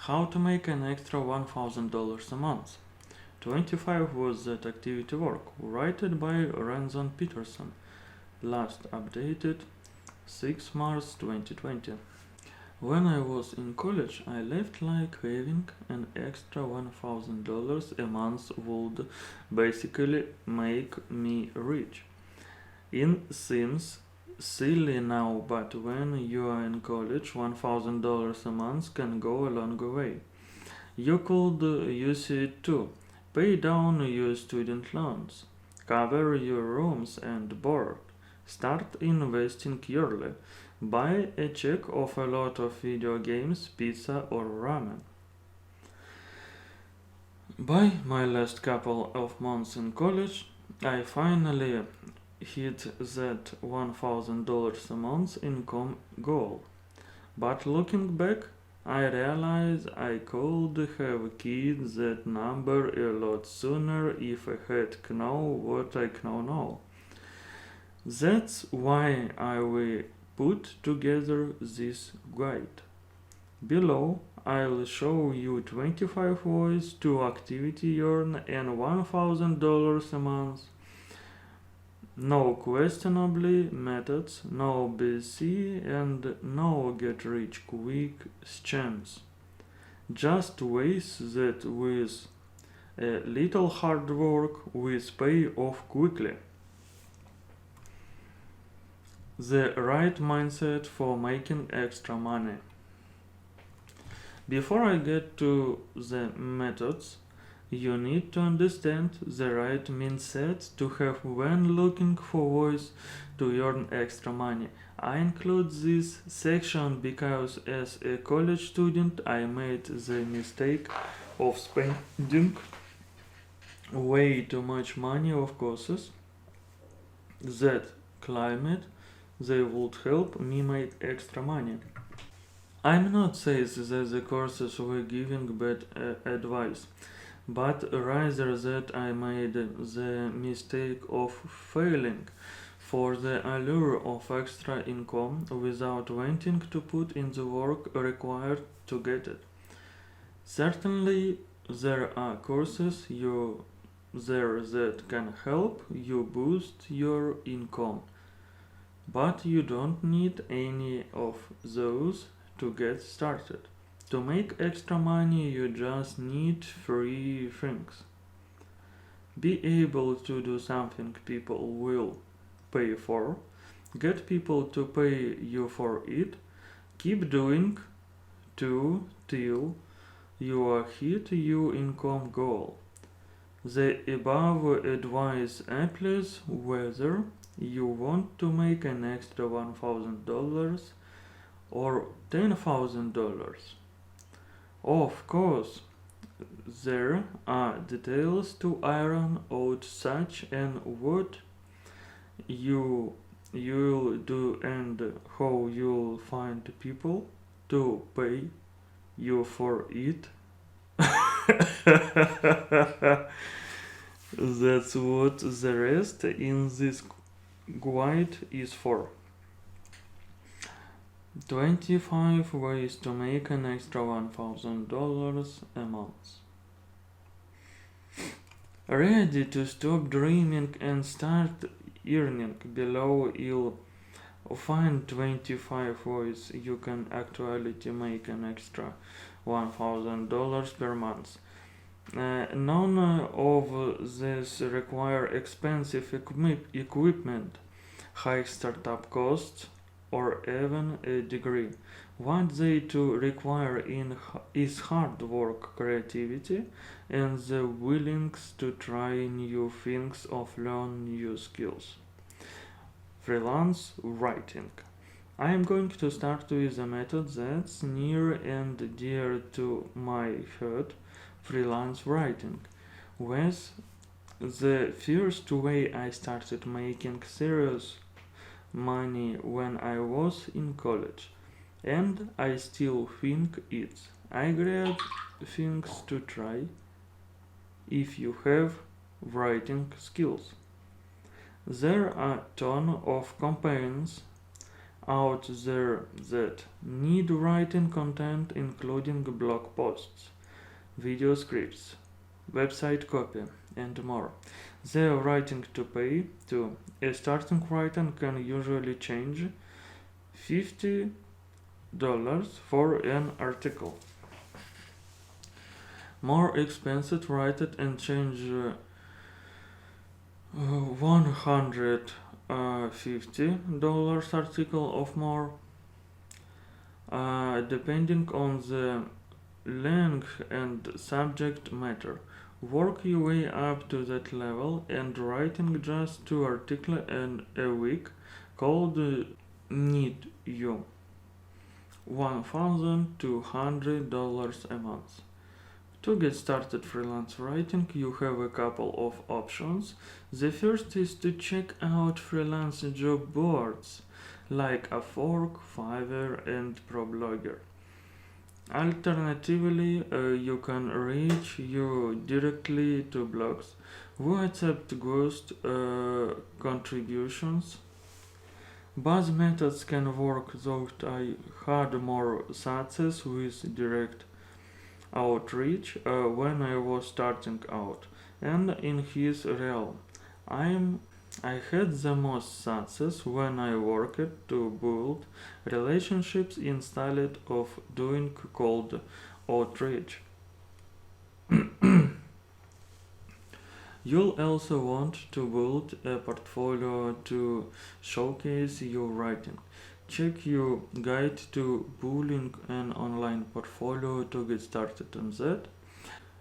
How to make an extra $1,000 a month. 25 was that activity work, written by Ranzan Peterson, last updated 6 March 2020. When I was in college, I left like having an extra $1,000 a month would basically make me rich. It seems silly now, but when you are in college, $1,000 a month can go a long way. You could use it to pay down your student loans, cover your rooms and board, start investing yearly, buy a check of a lot of video games, pizza, or ramen. By my last couple of months in college, I finally hit that $1,000 a month income goal. But looking back, I realize I could have hit that number a lot sooner if I had known what I know now. That's why I will put together this guide. Below, I'll show you 25 ways to activity earn and $1,000 a month. No questionably methods, no BC, and no get rich quick scams. Just ways that with a little hard work will pay off quickly. The right mindset for making extra money. Before I get to the methods, you need to understand the right mindset to have when looking for ways to earn extra money. I include this section because as a college student I made the mistake of spending way too much money on courses that claimed they would help me make extra money. I'm not saying that the courses were giving bad advice, but rather that I made the mistake of failing for the allure of extra income without wanting to put in the work required to get it. Certainly, there are courses there that can help you boost your income, but you don't need any of those to get started. To make extra money, you just need three things. Be able to do something people will pay for, get people to pay you for it, keep doing to till you hit your income goal. The above advice applies whether you want to make an extra $1,000 or $10,000. Of course, there are details to iron out such and what you'll do and how you'll find people to pay you for it. That's what the rest in this guide is for. 25 ways to make an extra $1,000 a month. Ready to stop dreaming and start earning? Below you'll find 25 ways you can actually make an extra $1,000 per month. None of this require expensive equipment, high startup costs, or even a degree. What they do require is hard work, creativity, and the willingness to try new things or learn new skills. Freelance writing. I am going to start with a method that's near and dear to my heart, freelance writing. With the first way I started making serious money when I was in college, and I still think it's a great thing to try if you have writing skills. There are ton of campaigns out there that need writing content, including blog posts, video scripts, website copy, and more. They are writing to pay too. A starting writer can usually change $50 for an article. More expensive write it and change $150 article of more, depending on the length and subject matter. Work your way up to that level and writing just 2 articles in a week could need you $1,200 a month. To get started freelance writing, you have a couple of options. The first is to check out freelance job boards like Upwork, Fiverr, and ProBlogger. Alternatively, you can reach you directly to blogs who accept ghost contributions. Both methods can work, though I had more success with direct outreach when I was starting out, and in his realm, I'm I had the most success when I worked to build relationships instead of doing cold outreach. You'll also want to build a portfolio to showcase your writing. Check your guide to building an online portfolio to get started on that.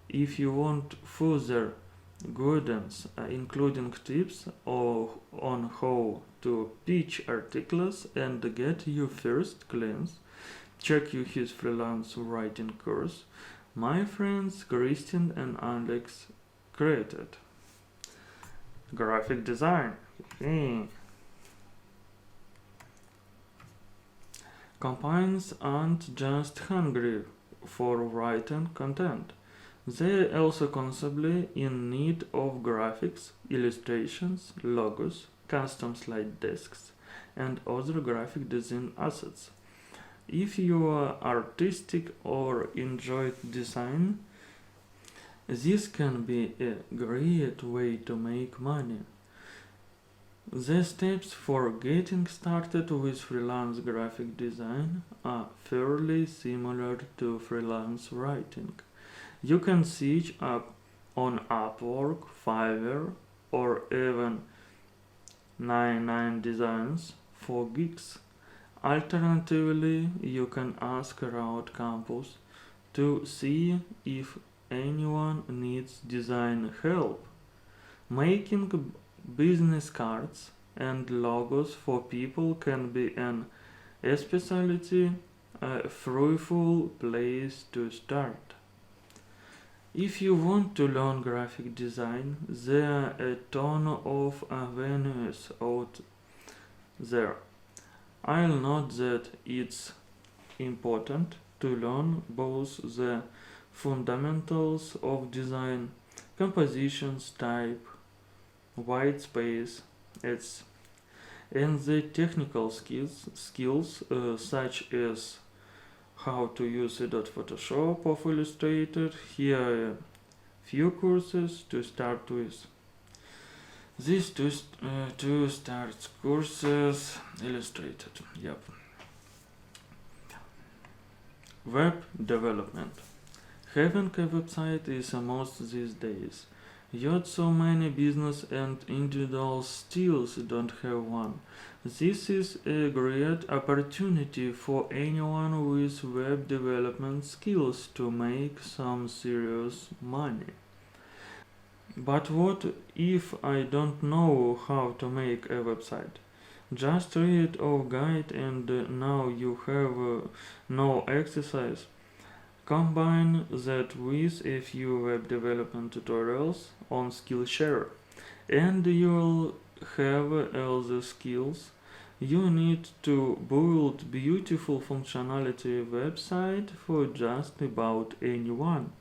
If you want further guidance, including tips on how to pitch articles and get your first clients, check his freelance writing course. My friends Christian and Alex created. Graphic design. Companies aren't just hungry for written content. They are also constantly in need of graphics, illustrations, logos, custom slide desks, and other graphic design assets. If you are artistic or enjoy design, this can be a great way to make money. The steps for getting started with freelance graphic design are fairly similar to freelance writing. You can search up on Upwork, Fiverr, or even 99 Designs for gigs. Alternatively, you can ask around campus to see if anyone needs design help. Making business cards and logos for people can be an especially fruitful place to start. If you want to learn graphic design, there are a ton of avenues out there. I'll note that it's important to learn both the fundamentals of design, compositions, type, white space, it's and the technical skills such as how to use Adobe Photoshop or Illustrator. Here are a few courses to start with. These two start courses illustrated. Yep. Web development. Having a website is a must these days. Yet so many business and individuals still don't have one. This is a great opportunity for anyone with web development skills to make some serious money. But what if I don't know how to make a website? Just read our guide and now you have no exercise. Combine that with a few web development tutorials on Skillshare, and you'll have all the skills you need to build beautiful functionality website for just about anyone.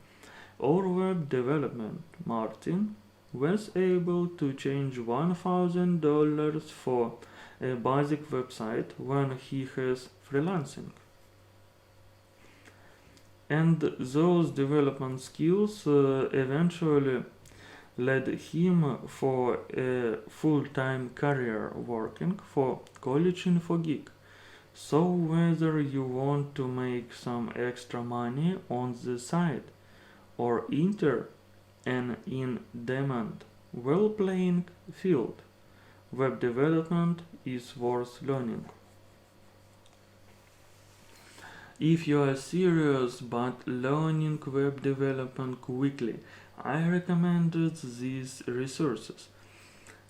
Our web development Martin was able to change $1,000 for a basic website when he has freelancing. And those development skills eventually led him for a full-time career working for College Info Geek. So whether you want to make some extra money on the side or enter an in-demand, well-paying field, web development is worth learning. If you are serious about learning web development quickly, I recommended these resources.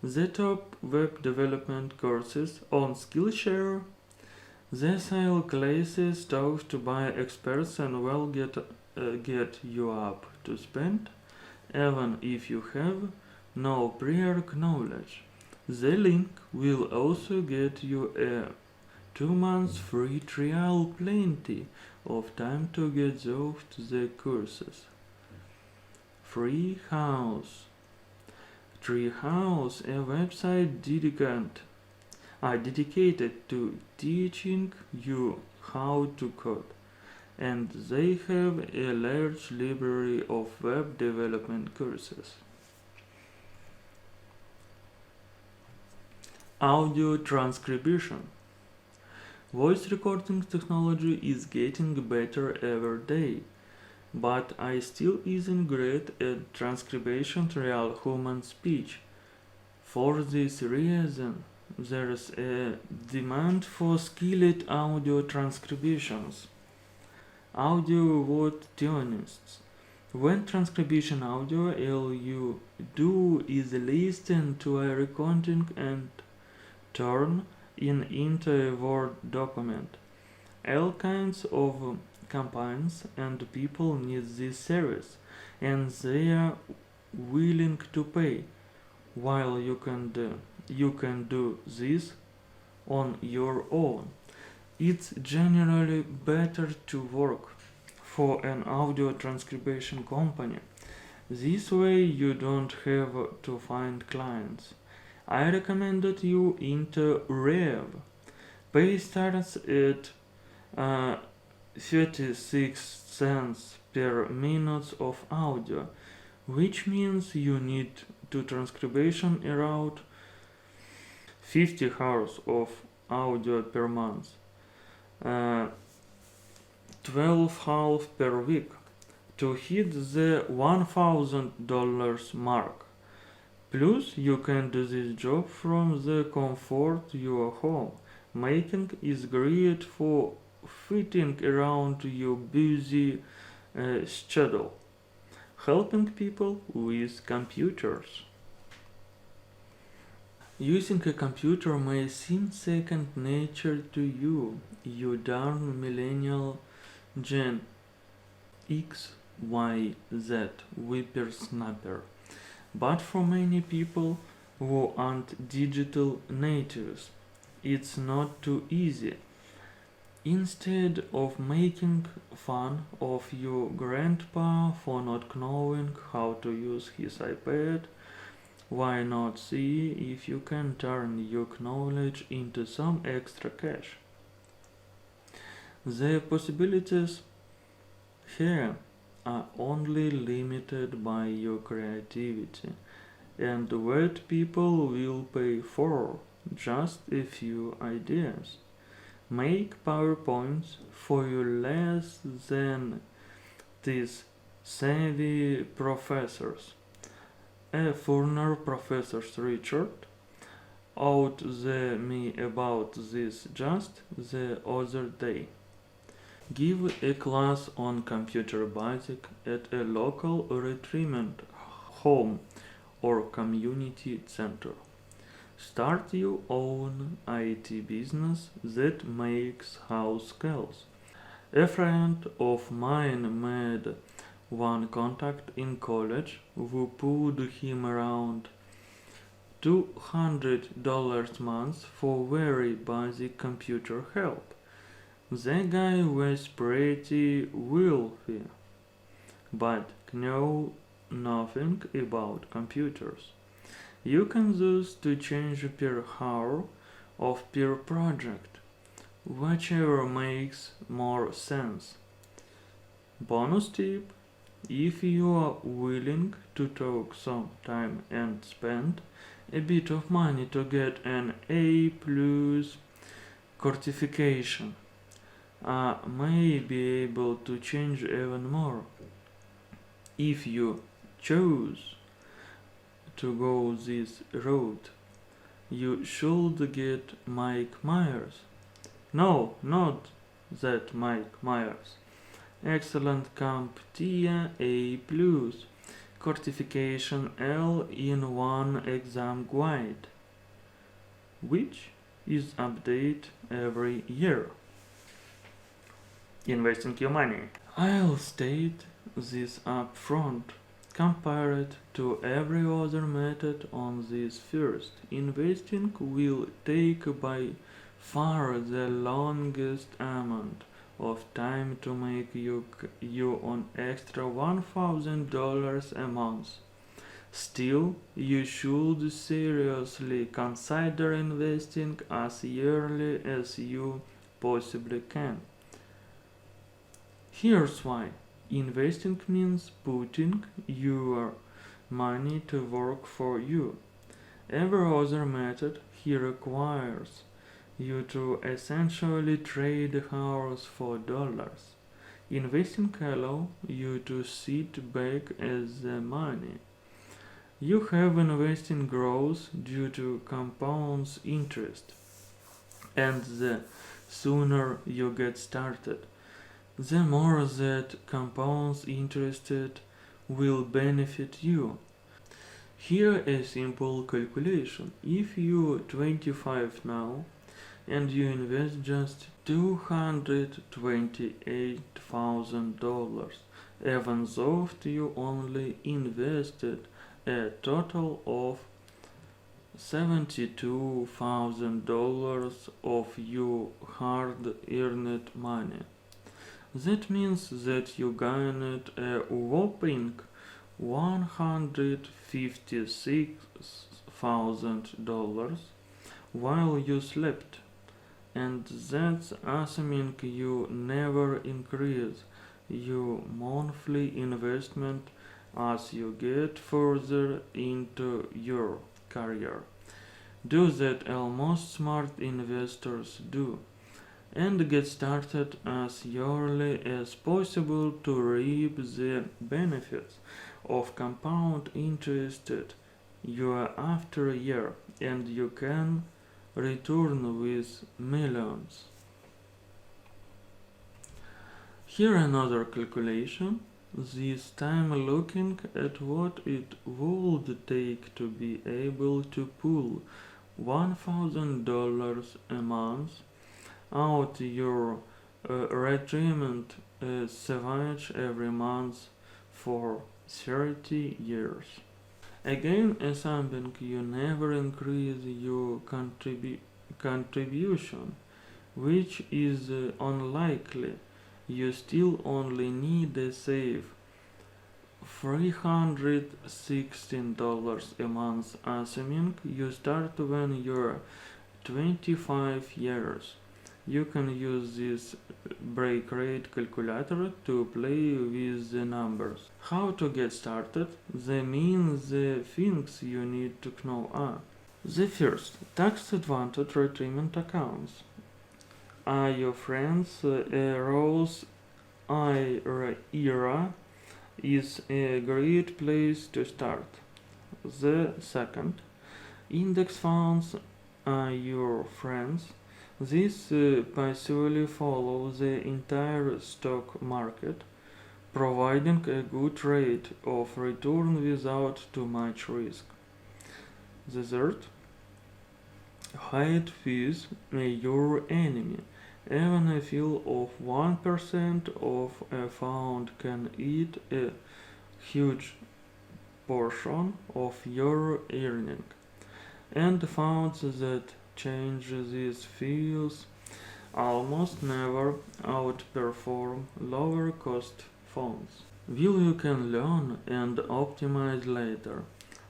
The top web development courses on Skillshare, the sale classes taught by experts and will get you up to spend, even if you have no prior knowledge. The link will also get you a 2 months free trial, plenty of time to get through the courses. Treehouse. Treehouse, a website dedicated to teaching you how to code, and they have a large library of web development courses. Audio transcription. Voice recording technology is getting better every day, but I still isn't great at transcribing real human speech. For this reason, there's a demand for skilled audio transcriptions. Audio word tunists. When transcription audio, all you do is listen to a recording and turn it into a Word document. All kinds of companies and people need this service, and they are willing to pay. While you can do this on your own. It's generally better to work for an audio transcription company. This way you don't have to find clients. I recommended you into Rev. Pay starts at 36 cents per minute of audio, which means you need to transcription around 50 hours of audio per month, 12 hours per week, to hit the $1,000 mark. Plus, you can do this job from the comfort of your home. Making is great for fitting around your busy schedule, helping people with computers. Using a computer may seem second nature to you, you darn millennial Gen X, Y, Z whippersnapper. But for many people who aren't digital natives, it's not too easy. Instead of making fun of your grandpa for not knowing how to use his iPad, why not see if you can turn your knowledge into some extra cash? The possibilities here are only limited by your creativity and what people will pay for. Just a few ideas. Make PowerPoints for your less than these savvy professors. A former professor Richard out the me about this just the other day. Give a class on computer basic at a local retirement home or community center. Start your own IT business that makes house calls. A friend of mine made one contact in college who paid him around $200 a month for very basic computer help. The guy was pretty wealthy, but knew nothing about computers. You can choose to change per hour of per project, whichever makes more sense. Bonus tip: if you are willing to take some time and spend a bit of money to get an A plus certification, may be able to change even more. If you choose to go this route, you should get Mike Myers. No, not that Mike Myers. Excellent CompTIA A plus certification all-in-one exam guide, which is updated every year. Investing your money. I'll state this up front. Compared to every other method on this first, investing will take by far the longest amount of time to make you an extra $1,000 a month. Still, you should seriously consider investing as early as you possibly can. Here's why. Investing means putting your money to work for you. Every other method here requires you to essentially trade hours for dollars. Investing allows you to sit back as the money you have investing grows due to compound interest, and the sooner you get started, the more that compound interest will benefit you. Here a simple calculation. If you're 25 now and you invest just $228,000, even though you only invested a total of $72,000 of your hard-earned money. That means that you gained a whopping $156,000 while you slept, and that's assuming you never increase your monthly investment as you get further into your career. Do that all most smart investors do, and get started as early as possible to reap the benefits of compound interest year after year, and you can return with millions. Here another calculation, this time looking at what it would take to be able to pull $1,000 a month out your retirement savings every month for 30 years. Again, assuming you never increase your contribution, which is unlikely, you still only need to save $316 a month, assuming you start when you're 25 years. You can use this break rate calculator to play with the numbers. How to get started? The things you need to know are: the first, tax advantage retirement accounts. Are your friends Roth IRA is a great place to start. The second, index funds are your friends. These passively follow the entire stock market, providing a good rate of return without too much risk. The third, hide fees are your enemy. Even a fee of 1% of a fund can eat a huge portion of your earning, and funds that change these fees almost never outperform lower cost funds. Will you can learn and optimize later.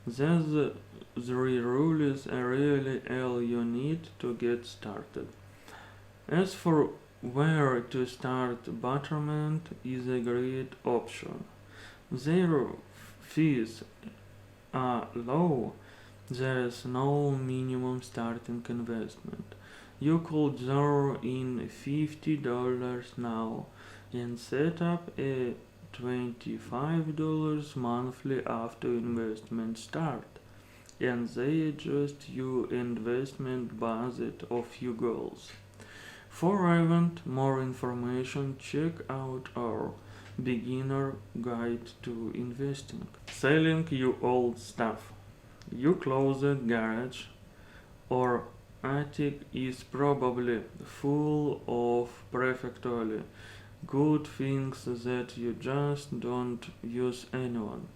These three rules are really all you need to get started. As for where to start, Betterment is a great option. Their fees are low. There is no minimum starting investment. You could throw in $50 now and set up a $25 monthly after investment start, and they adjust your investment budget of your goals. For even more information, check out our beginner guide to investing. Selling your old stuff. Your closet, garage, or attic is probably full of perfectly good things that you just don't use anyone.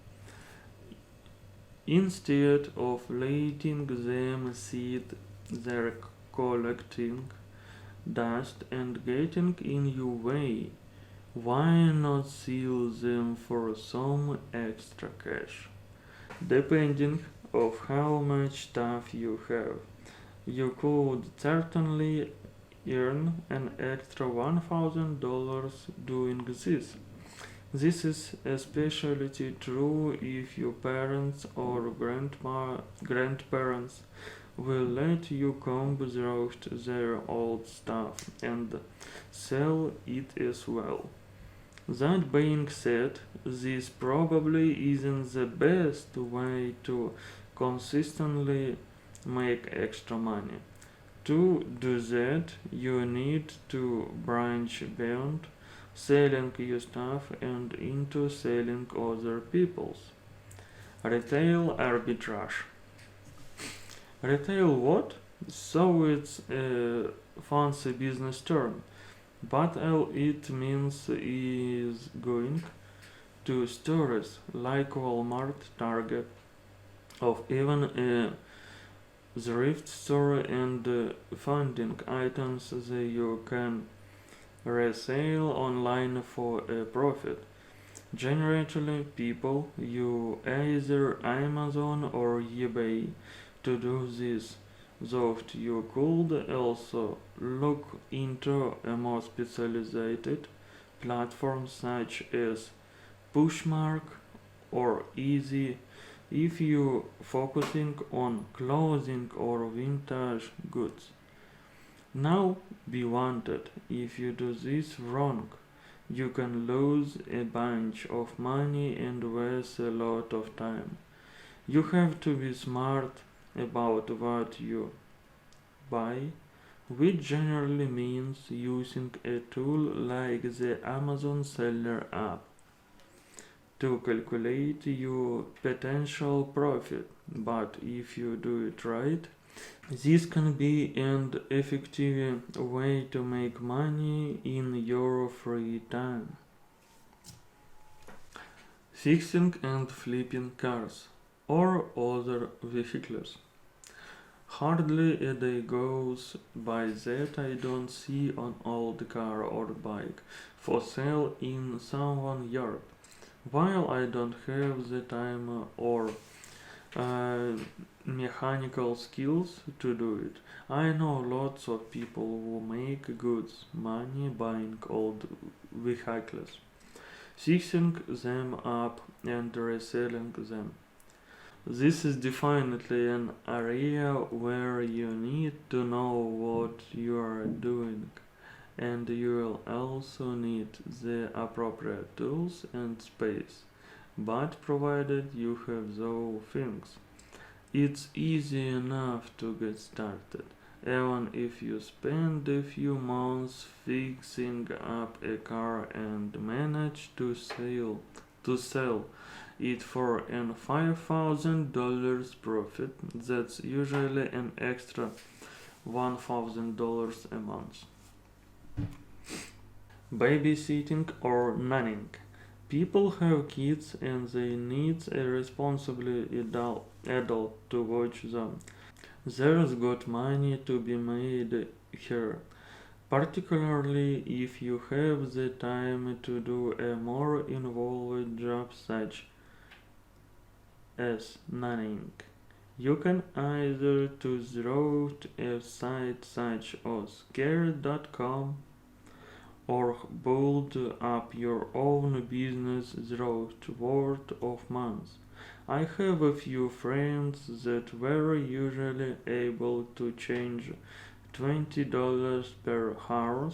Instead of letting them sit there collecting dust and getting in your way, why not sell them for some extra cash? Depending of how much stuff you have, you could certainly earn an extra $1,000 doing this. This is especially true if your parents or grandparents will let you comb through their old stuff and sell it as well. That being said, this probably isn't the best way to consistently make extra money. To do that, you need to branch beyond selling your stuff and into selling other people's. Retail arbitrage. Retail what? So it's a fancy business term, but all it means is going to stores like Walmart, Target, or even a thrift store and finding items that you can resell online for a profit. Generally, people use either Amazon or eBay to do this, though you could also look into a more specialized platforms such as Pushmark or Easy if you focusing on clothing or vintage goods. Now be wanted. If you do this wrong, you can lose a bunch of money and waste a lot of time. You have to be smart about what you buy, which generally means using a tool like the Amazon Seller app to calculate your potential profit. But if you do it right, this can be an effective way to make money in your free time. Fixing and flipping cars or other vehicles. Hardly a day goes by that I don't see an old car or bike for sale in someone's yard. While I don't have the time or uh, mechanical skills to do it, I know lots of people who make good money buying old vehicles, fixing them up and reselling them. This is definitely an area where you need to know what you are doing, and you will also need the appropriate tools and space. But provided you have those things, it's easy enough to get started, even if you spend a few months fixing up a car and manage to sell it for an $5,000 profit. That's usually an extra $1,000 a month. Babysitting or nannying. People have kids and they need a responsible adult to watch them. There's good money to be made here, particularly if you have the time to do a more involved job such as nannying. You can either to through a site such as Care.com or build up your own business through word of mouth. I have a few friends that were usually able to change $20 per hour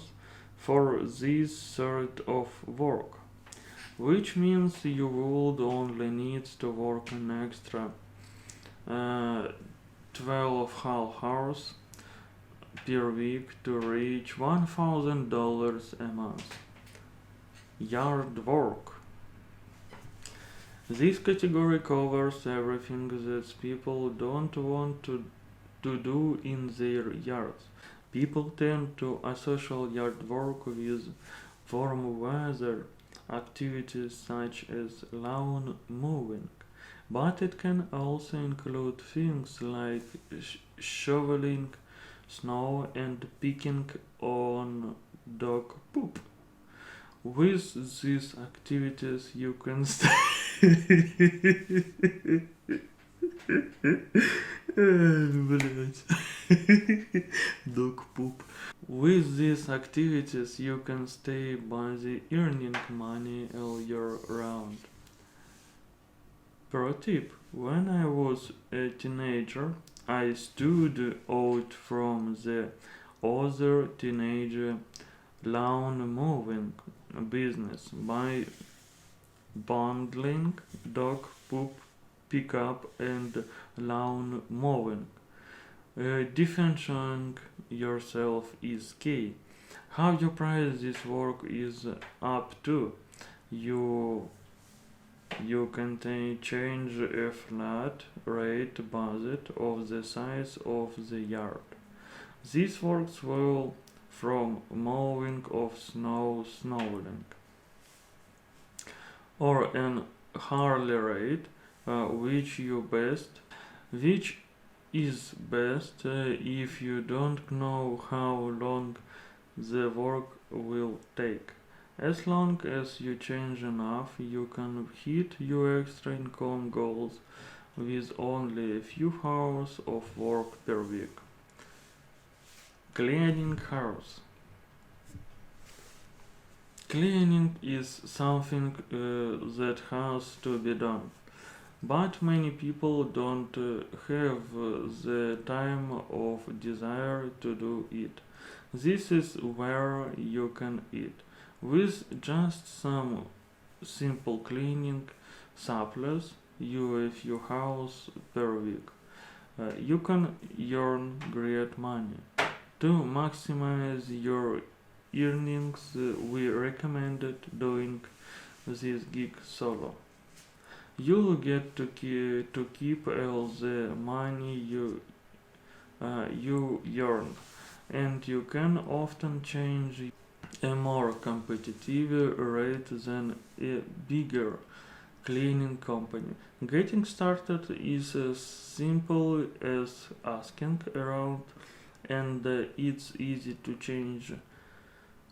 for this sort of work, which means you would only need to work an extra 12 half hours per week to reach $1,000 a month. Yard work. This category covers everything that people don't want to do in their yards. People tend to associate yard work with warm weather activities such as lawn mowing, but it can also include things like shoveling snow and picking on dog poop. With these activities, you can Блядь. Dog poop. With these activities, you can stay busy earning money all year round. Pro tip: when I was a teenager, I stood out from the other teenager lawn mowing business by bundling dog poop pickup and lawn mowing. Differentiating yourself is key. How you price this work is up to you. You can change a flat rate based of the size of the yard. This works well from mowing of snowing, or an hourly rate, which is best if you don't know how long the work will take. As long as you change enough, you can hit your extra income goals with only a few hours of work per week. Cleaning house. Cleaning is something that has to be done, but many people don't have the time or desire to do it. This is where you can eat. With just some simple cleaning supplies, you a few hours per week. You can earn great money. To maximize your earnings, we recommended doing this gig solo. You'll get to keep all the money you earn, and you can often change a more competitive rate than a bigger cleaning company. Getting started is as simple as asking around, and it's easy to change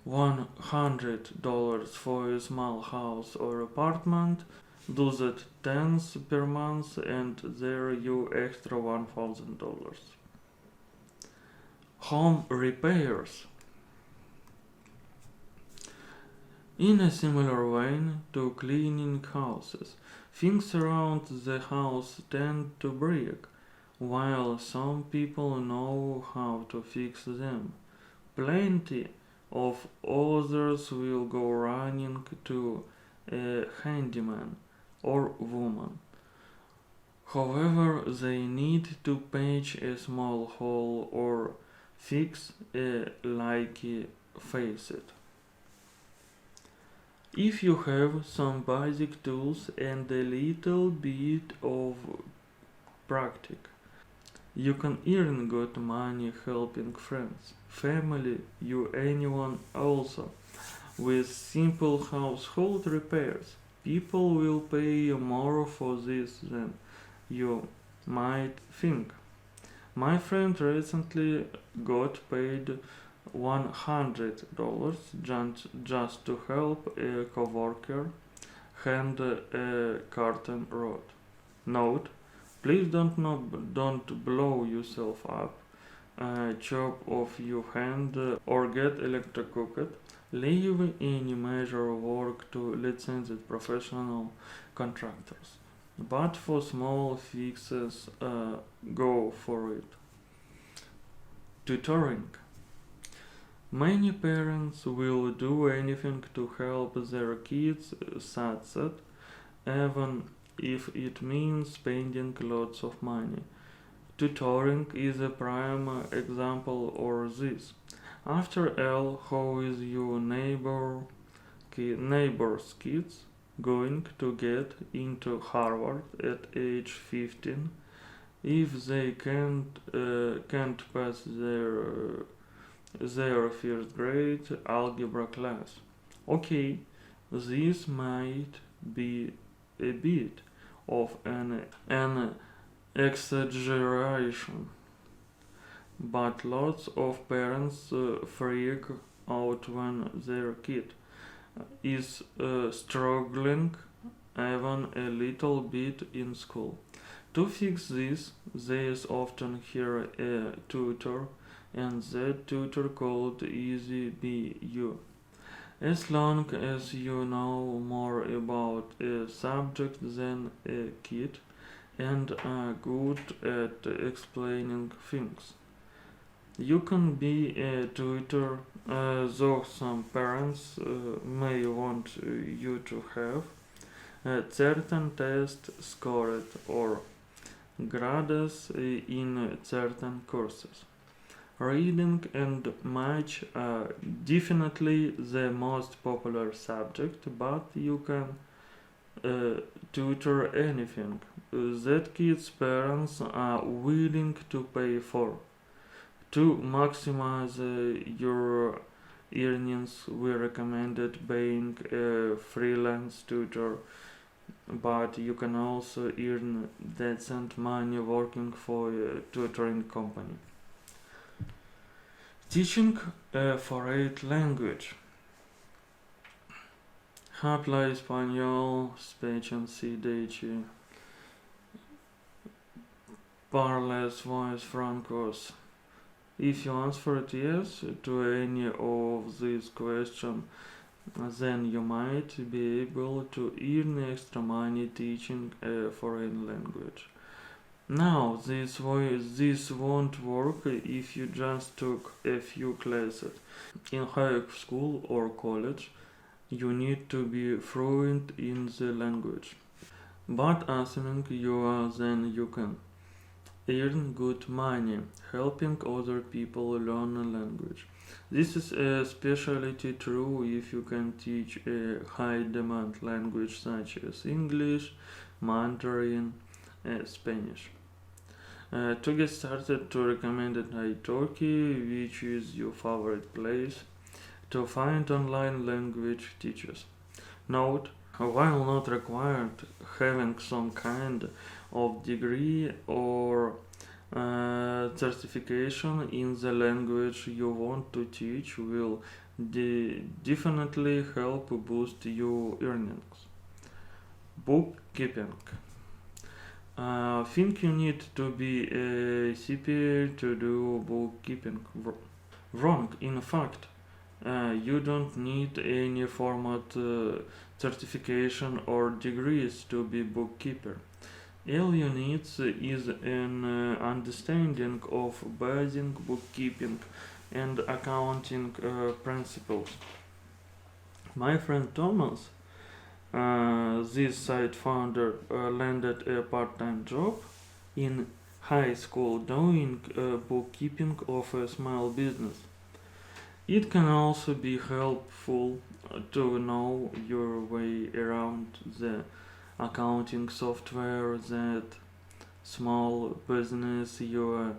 $100 for a small house or apartment. Do that tens per month, and there you extra $1,000. Home repairs. In a similar vein to cleaning houses, things around the house tend to break, while some people know how to fix them. Plenty of others will go running to a handyman or woman. However, they need to patch a small hole or fix a leaky faucet. If you have some basic tools and a little bit of practice, you can earn good money helping friends, family, you anyone also with simple household repairs. People will pay you more for this than you might think. My friend recently got paid $100 just to help a coworker hand a curtain rod. Note: please don't blow yourself up, chop off your hand, or get electrocuted. Leave any major work to licensed professional contractors. But for small fixes, go for it. Tutoring. Many parents will do anything to help their kids succeed, even if it means spending lots of money. Tutoring is a prime example of this. After all, how is your neighbor's kids going to get into Harvard at age 15 if they can't pass their first grade algebra class? Okay, this might be a bit of an exaggeration, but lots of parents freak out when their kid is struggling even a little bit in school. To fix this, they often hire a tutor, and that tutor called EasyBU. As long as you know more about a subject than a kid and are good at explaining things, you can be a tutor, though some parents may want you to have a certain test scored or grades in certain courses. Reading and math are definitely the most popular subject, but you can tutor anything that kids' parents are willing to pay for. To maximize your earnings, we recommended being a freelance tutor, but you can also earn decent money working for a tutoring company. Teaching a foreign language. Habla español, spécienci de parles voz francos. If you answered yes to any of these questions, then you might be able to earn extra money teaching a foreign language. Now, this won't work if you just took a few classes. In high school or college, you need to be fluent in the language. But assuming you are, then you can earn good money helping other people learn a language. This is especially true if you can teach a high demand language such as English, Mandarin, Spanish. To get started, to recommended italki, which is your favorite place to find online language teachers. Note: while not required, having some kind of degree or certification in the language you want to teach will definitely help boost your earnings. Bookkeeping. Think you need to be a CPA to do bookkeeping? Wrong. In fact, you don't need any formal certification or degrees to be bookkeeper. All you need is an understanding of basic bookkeeping and accounting principles. My friend Thomas, this site founder, landed a part-time job in high school doing bookkeeping of a small business. It can also be helpful to know your way around the accounting software that small business use.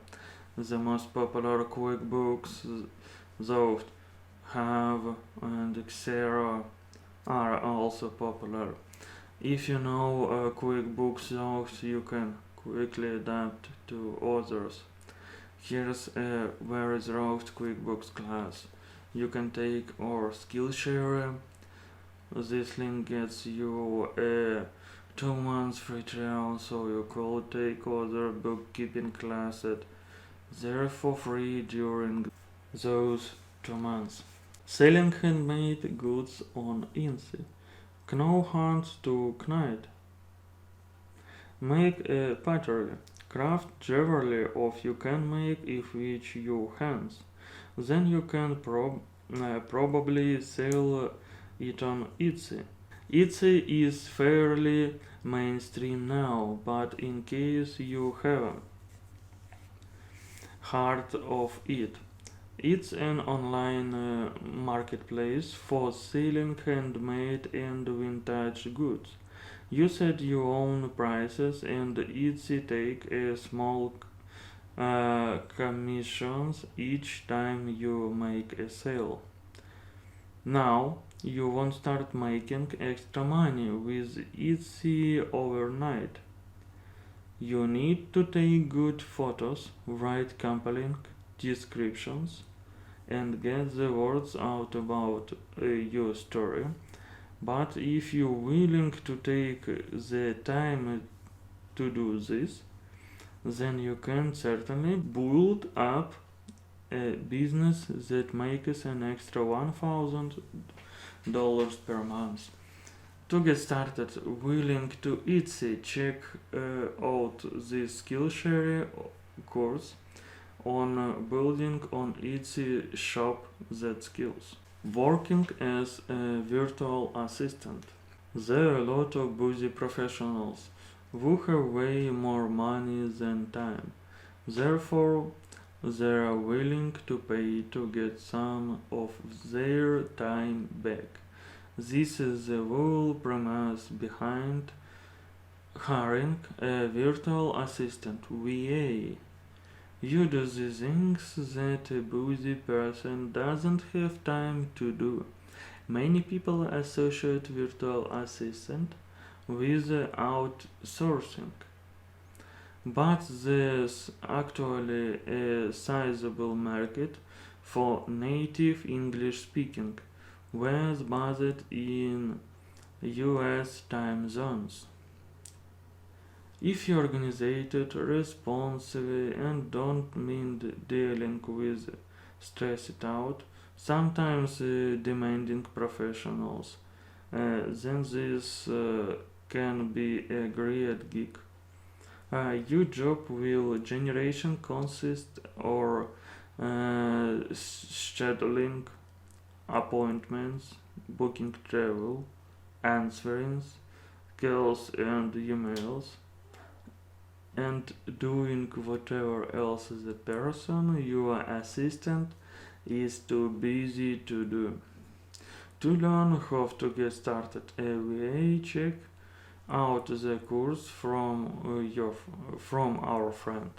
The most popular QuickBooks, Zoho, have, and Xero are also popular. If you know QuickBooks Zoho, you can quickly adapt to others. Here's a very rough QuickBooks class you can take or Skillshare. This link gets you a 2 months free trial, so you could take other bookkeeping classes there for free during those 2 months. Selling handmade goods on Etsy. Know how to knit. Make a pottery. Craft jewelry of you can make if with your hands. Then you can probably sell it on Etsy. Etsy is fairly mainstream now, but in case you haven't heard of it, it's an online marketplace for selling handmade and vintage goods. You set your own prices, and Etsy take a small commissions each time you make a sale. Now you won't start making extra money with Etsy overnight. You need to take good photos, write compelling descriptions, and get the words out about your story. But if you're willing to take the time to do this, then you can certainly build up a business that makes an extra $1,000 per month. To get started, willing to Etsy, check out the Skillshare course on building on Etsy shop that skills. Working as a virtual assistant. There are a lot of busy professionals who have way more money than time. Therefore, they are willing to pay to get some of their time back. This is the whole premise behind hiring a virtual assistant (VA). You do the things that a busy person doesn't have time to do. Many people associate virtual assistant with outsourcing, but there's actually a sizable market for native English speaking was based in US time zones. If you're organized, responsive, and don't mind dealing with stressed out, sometimes demanding professionals, then this can be a great gig. Your job will generation consist or scheduling appointments, booking travel, answering calls and emails, and doing whatever else the person, your assistant, is too busy to do. To learn how to get started AVA, check out the course from our friend,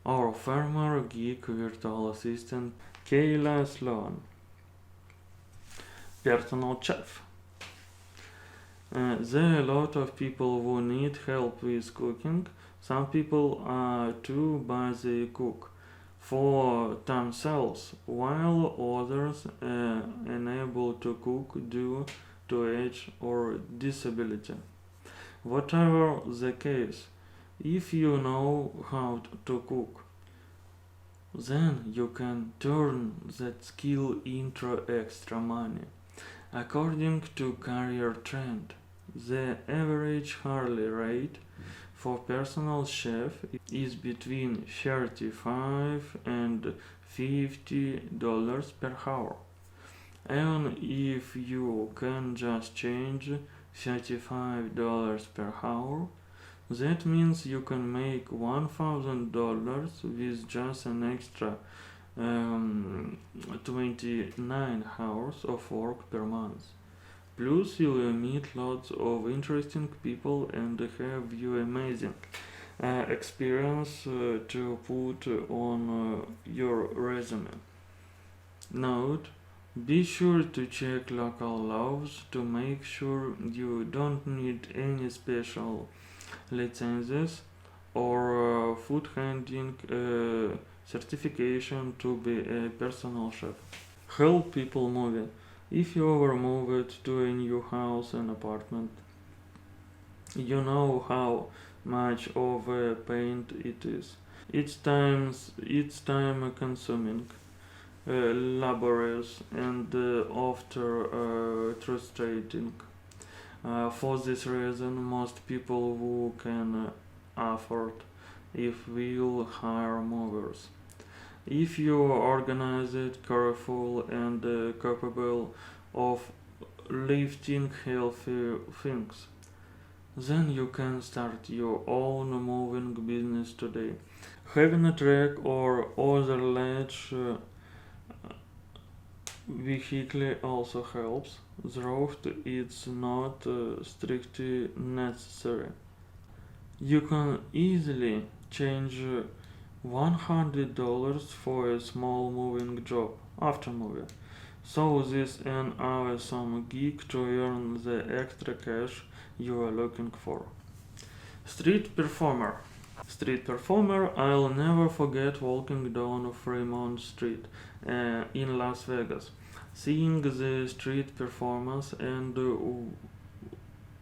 our former geek virtual assistant Kayla Sloan. Personal chef. There are a lot of people who need help with cooking. Some people are too busy cook for themselves, while others are unable to cook due to age or disability. Whatever the case, if you know how to cook, then you can turn that skill into extra money. According to Career Trend, the average hourly rate for personal chef is between $35 and $50 per hour. Even if you can just change $35 per hour, that means you can make $1,000 with just an extra 29 hours of work per month. Plus, you'll meet lots of interesting people and have you amazing experience to put on your resume. Note: be sure to check local laws to make sure you don't need any special licenses or food handling certification to be a personal chef. Help people move. If you ever moved to a new house and apartment, You know how much of a pain it is. It's time consuming, laborious, and often frustrating. For this reason, most people who can afford if will hire movers. If you are organized, careful, and capable of lifting healthy things, then you can start your own moving business today. Having a track or other large vehicle also helps, though it's not strictly necessary. You can easily change $100 for a small moving job after movie. So this an awesome gig to earn the extra cash you are looking for. Street performer. Street performer, I'll never forget walking down Fremont Street in Las Vegas, seeing the street performance and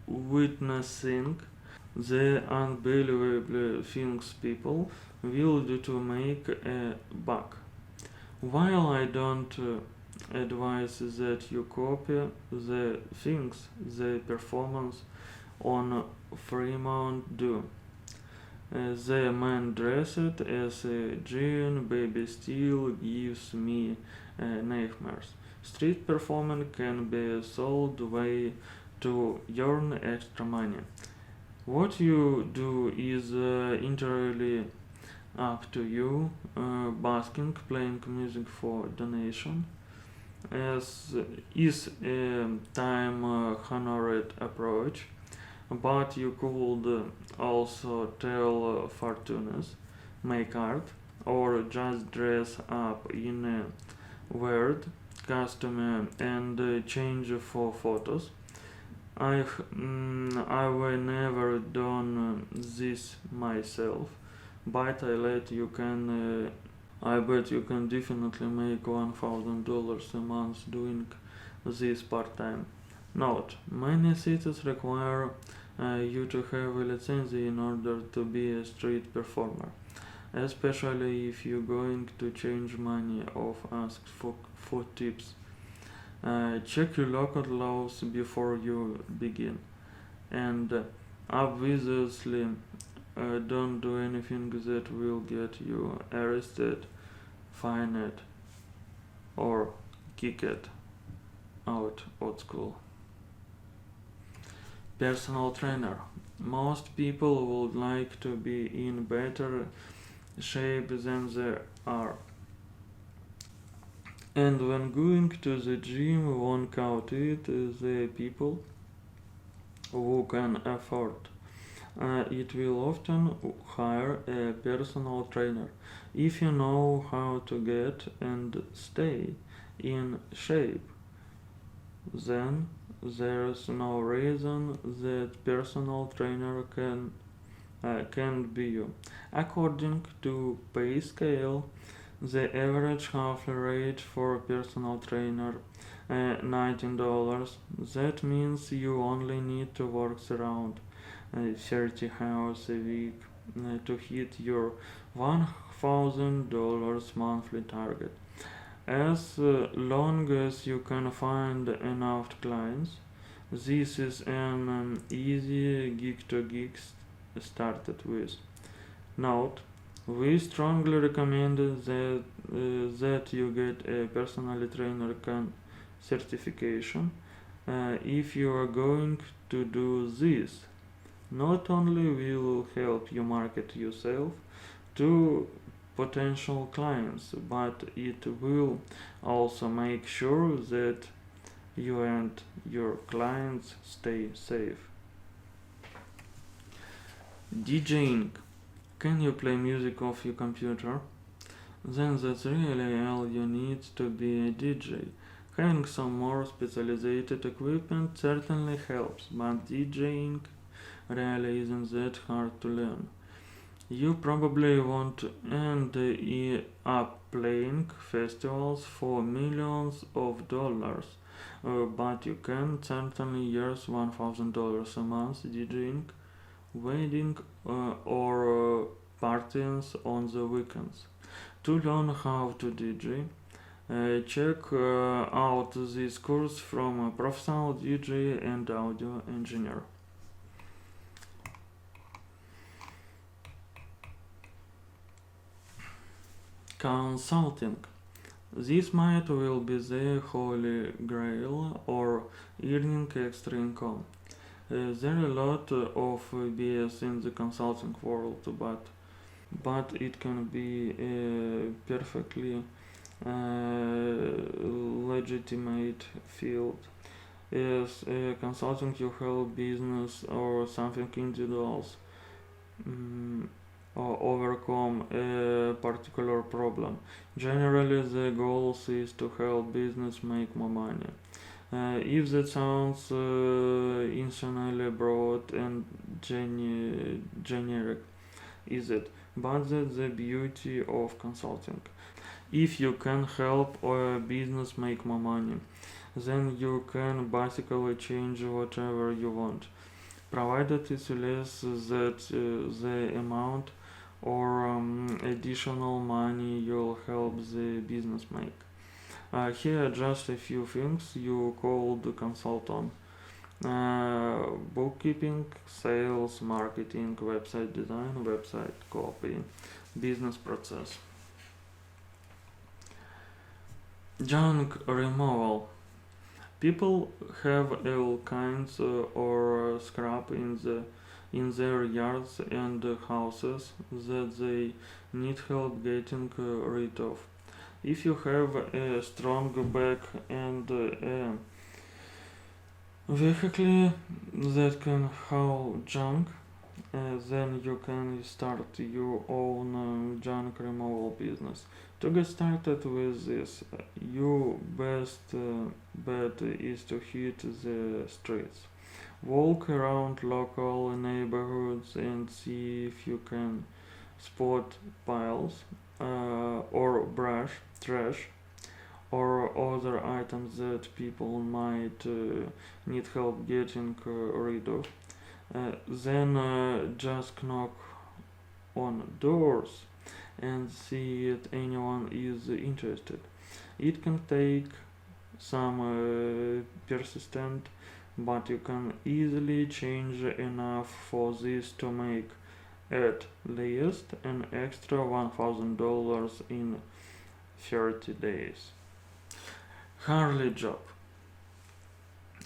witnessing the unbelievable things people will do to make a buck. While I don't advise that you copy the things the performance on Fremont do, the man dressed as a giant baby still gives me nightmares. Street performing can be a solid way to earn extra money. What you do is entirely up to you. Basking, playing music for donation, as is a time-honored approach, but you could also tell fortunes, make art, or just dress up in a weird costume and change for photos. I will never done this myself, but I bet you can definitely make $1,000 a month doing this part time. Note: many cities require you to have a license in order to be a street performer, especially if you're going to change money or ask for tips. Check your local laws before you begin, and obviously don't do anything that will get you arrested, fined, or kicked out of school. Personal trainer. Most people would like to be in better shape than they are, and when going to the gym won't count it. The people who can afford it will often hire a personal trainer. If you know how to get and stay in shape, then there's no reason that personal trainer can't be you. According to PayScale, the average hourly rate for a personal trainer $19. That means you only need to work around 30 hours a week to hit your $1,000 monthly target. As long as you can find enough clients, this is an easy gig to get started with. Note: we strongly recommend that you get a personal trainer certification if you are going to do this. Not only will help you market yourself to potential clients, but it will also make sure that you and your clients stay safe. DJing. Can you play music off your computer? Then that's really all you need to be a DJ. Having some more specialized equipment certainly helps, but DJing really isn't that hard to learn. You probably won't end up playing festivals for millions of dollars, but you can certainly earn $1,000 a month DJing wedding or parties on the weekends. To learn how to DJ, check out this course from a professional DJ and audio engineer. Consulting. This might well be the holy grail or earning extra income. There are a lot of BS in the consulting world, but it can be a perfectly legitimate field. As consulting, you help business or something individuals mm, or overcome a particular problem. Generally, the goal is to help business make more money. If that sounds insanely broad and generic, is it? But that's the beauty of consulting. If you can help a business make more money, then you can basically change whatever you want, provided it's less that the amount or additional money you'll help the business make. Here are just a few things you could consult on. Bookkeeping, sales, marketing, website design, website copy, business process. Junk removal. People have all kinds or scrap in their yards and houses that they need help getting rid of. If you have a strong back and a vehicle that can haul junk, then you can start your own junk removal business. To get started with this, your best bet is to hit the streets. Walk around local neighborhoods and see if you can spot piles or trash, or other items that people might need help getting rid of. Then just knock on doors and see if anyone is interested. It can take some persistent, but you can easily change enough for this to make at least an extra $1,000 in 30 days. Harley job.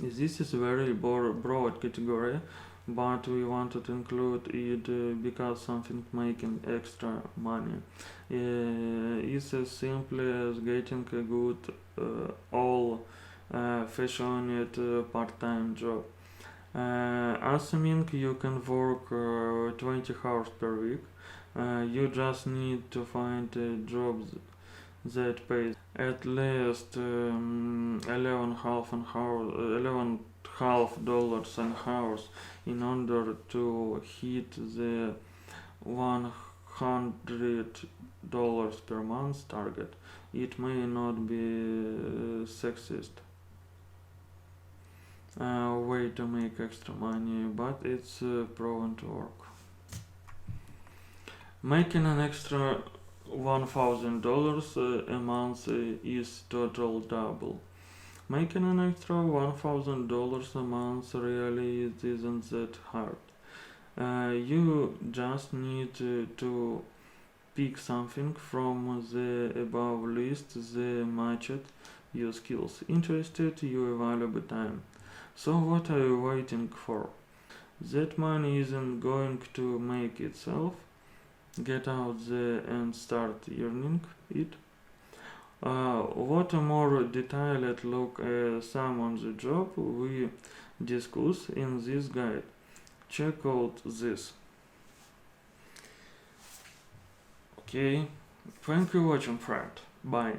This is a very broad category, but we wanted to include it because something making extra money. It's as simple as getting a good all-fashioned part-time job. Assuming you can work 20 hours per week, you just need to find a job that pays at least 11 dollars an hour in order to hit the $100 per month target. It may not be sexist way to make extra money, but it's proven to work. Making an extra $1,000 a month is total double. Making an extra $1,000 a month really isn't that hard. You just need to pick something from the above list that matched your skills, interested, your valuable time. So what are you waiting for? That money isn't going to make itself. Get out there and start earning it. What a more detailed look at some on the job we discuss in this guide. Check out this. Okay, thank you for watching, friend. Bye.